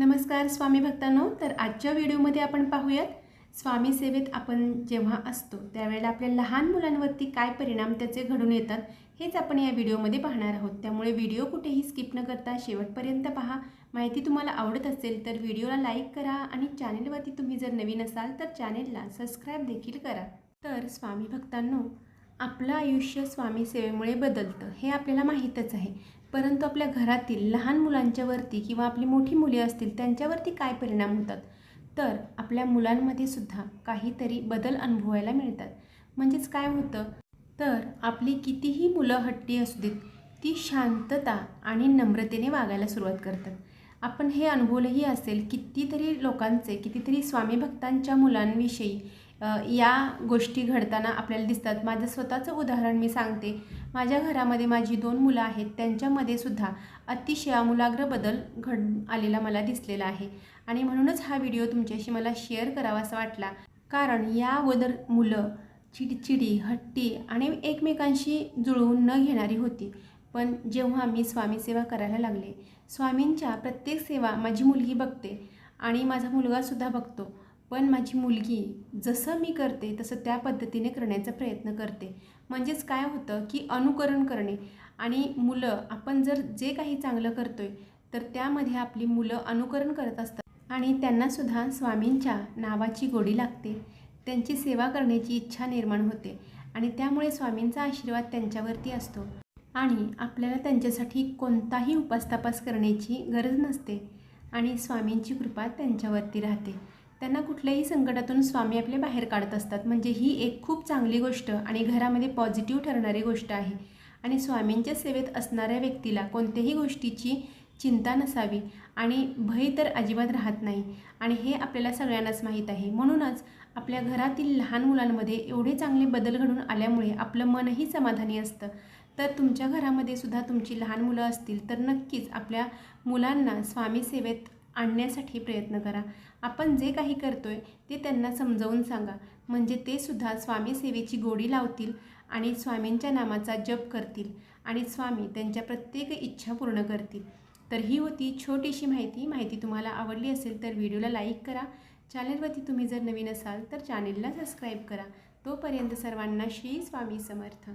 नमस्कार स्वामी भक्तांनो। तर आजच्या व्हिडिओमध्ये आपण पाहूयात स्वामी सेवेत आपण जेव्हा असतो त्यावेळेला आपल्या लहान मुलांवरती काय परिणाम त्याचे घडून येतात हेच आपण या व्हिडिओमध्ये पाहणार आहोत। त्यामुळे व्हिडिओ कुठेही स्किप न करता शेवटपर्यंत पहा। माहिती तुम्हाला आवडत असेल तर व्हिडिओला लाईक करा आणि चॅनलवरती तुम्ही जर नवीन असाल तर चॅनलला सबस्क्राइब देखील करा। तर स्वामी भक्तांनो, आपलं आयुष्य स्वामी सेवेमुळे बदलतं हे आपल्याला माहीतच आहे, परंतु आपल्या घरातील लहान मुलांच्यावरती किंवा आपली मोठी मुले असतील त्यांच्यावरती काय परिणाम होतात, तर आपल्या मुलांमध्ये सुद्धा काहीतरी बदल अनुभवायला मिळतात। म्हणजेच काय होतं, तर आपली कितीही मुलं हट्टी असू देत ती शांतता आणि नम्रतेने वागायला सुरुवात करतात। आपण हे अनुभवलंही असेल, कितीतरी लोकांचे कितीतरी स्वामी भक्तांच्या मुलांविषयी या गोष्टी घडताना आपल्याला दिसतात। माझं स्वतःचं उदाहरण मी सांगते। माझ्या घरामध्ये माझी 2 मुलं आहेत, त्यांच्यामध्ये सुद्धा अतिशय आमूलाग्र बदल घडून आलेला मला दिसलेला आहे आणि म्हणूनच हा व्हिडिओ तुमच्याशी मला शेअर करावासा वाटला। कारण या अगोदर मुलं चिडचिडी, हट्टी आणि एकमेकांशी जुळवून न घेणारी होती, पण जेव्हा मी स्वामी सेवा करायला लागले, स्वामींच्या प्रत्येक सेवा माझी मुलगी बघते आणि माझा मुलगासुद्धा बघतो, पण माझी मुलगी जसं मी करते तसं त्या पद्धतीने करण्याचा प्रयत्न करते। म्हणजेच काय होतं की अनुकरण करणे, आणि मुलं आपण जर जे काही चांगलं करतोय तर त्यामध्ये आपली मुलं अनुकरण करत असतात आणि त्यांनासुद्धा स्वामींच्या नावाची गोडी लागते, त्यांची सेवा करण्याची इच्छा निर्माण होते आणि त्यामुळे स्वामींचा आशीर्वाद त्यांच्यावरती असतो आणि आपल्याला त्यांच्यासाठी कोणताही उपासतापास करण्याची गरज नसते आणि स्वामींची कृपा त्यांच्यावरती राहते। त्यांना कुठल्याही संकटातून स्वामी आपले बाहेर काढत असतात। म्हणजे ही एक खूप चांगली गोष्ट आणि घरामध्ये पॉझिटिव्ह ठरणारी गोष्ट आहे आणि स्वामींच्या सेवेत असणाऱ्या व्यक्तीला कोणत्याही गोष्टीची चिंता नसावी आणि भय तर अजिबात राहत नाही आणि हे आपल्याला सगळ्यांनाच माहीत आहे। म्हणूनच आपल्या घरातील लहान मुलांमध्ये एवढे चांगले बदल घडून आल्यामुळे आपलं मनही समाधानी असतं। तर तुमच्या घरामध्ये सुद्धा तुमची लहान मुलं असतील तर नक्कीच आपल्या मुलांना स्वामी सेवेत आणण्यासाठी प्रयत्न करा। आपण जे काही करतोय ते त्यांना समजावून सांगा, म्हणजे ते सुद्धा स्वामी सेवेची गोडी लावतील आणि स्वामींच्या नामाचा जप करतील आणि स्वामी त्यांच्या प्रत्येक इच्छा पूर्ण करतील। तर ही होती छोटीशी माहिती तुम्हाला आवडली असेल तर व्हिडिओला लाईक करा। चॅनलवरती तुम्ही जर नवीन असाल तर चॅनलला सबस्क्राईब करा। तोपर्यंत सर्वांना श्री स्वामी समर्थ।